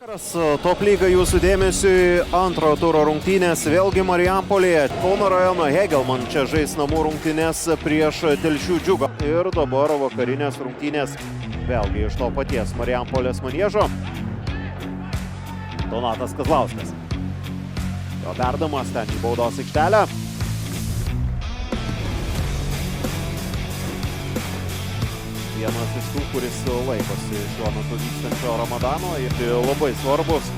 Top lyga jūsų dėmesiui, antrojo turo rungtynės, vėlgi Marijampolėje. Kauno rajono Hegelman čia žais namų rungtynės prieš Telšių Džiugą. Ir dabar vakarinės rungtynės vėlgi iš to paties Marijampolės maniežo. Donatas Kazlauskas. Jo perdamas ten į baudos aikštelę. Vienas iš tų, kuris laikosi šiuo metu vykstančio Ramadano ir labai svarbus.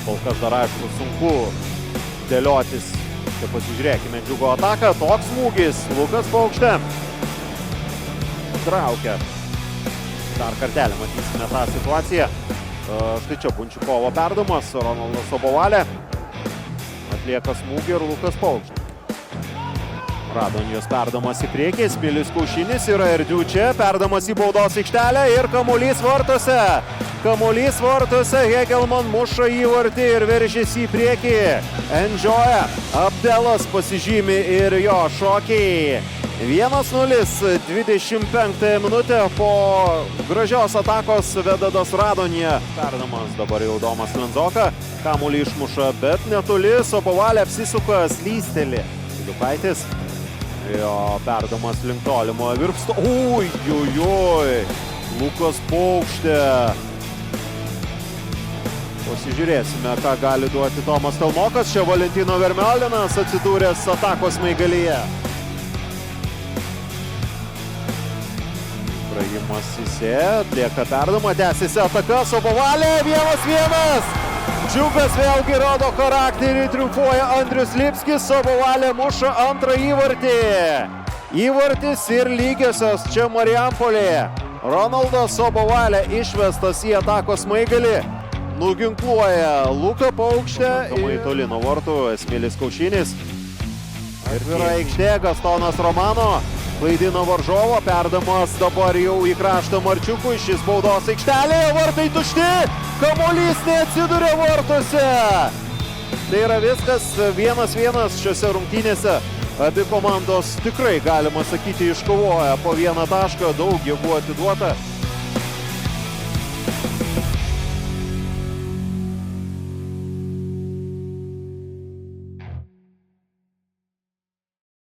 Kol kas dar aišku sunku dėliotis. Čia pasižiūrėkime Džiugo ataką. Toks smūgis. Lukas Paukštė traukia. Dar kartelį matysime tą situaciją. Štai čia Bunčikovo perdamas. Ronaldas Sobovalė atlieka smūgį ir Lukas Paukštė. Radonijos perdamas į priekį, Smilis Kaušinis yra erdvių čia, perdamas į baudos aikštelę ir kamuolys vartuose. Kamuolys vartuose, Hegelman muša įvartį ir veržėsi į priekį. Enjoy, Abdelas pasižymi ir jo šokiai. 1-0, 25 minutė po gražios atakos Vedadas Radonija. Perdamas dabar jau Domas Lenzoka, kamuolį išmuša, bet netoli, Sobovalė apsisuka, slysteli. Liukaitis. Jo perdamas link tolimo virpsto. Ujujui. Lukas Paukštė. Pasižiūrėsime, ką gali duoti Tomas Talmokas. Čia Valentino Vermiolinas atsidūręs atakos smaigalyje. Praėjimas Sisė, atlieka perdamą, tęsiasi ataka, Sobovalė, 1-1. Džiugas vėlgi rodo charakterį, triumfuoja Andrius Lipskis, Sobovalė muša antrą įvartį. Įvartis ir lygiosios čia Marijampolėje. Ronaldas Sobovalė išvestas į atakos smaigalį. Nuginkluoja Luką Paukštę. Kamai toli nuo vartų, Smilis Kaušinis. Atvira aikštė, Gastonas Romano. Klaidina varžovo, perdamas dabar jau į kraštą Marčiukui, šis baudos aikštelėje, vartai tušti, kamuolys neatsiduria vartuose. Tai yra viskas, 1-1 šiose rungtynėse. Abi komandos tikrai, galima sakyti, iškovoja po vieną tašką, daug jėgų atiduota.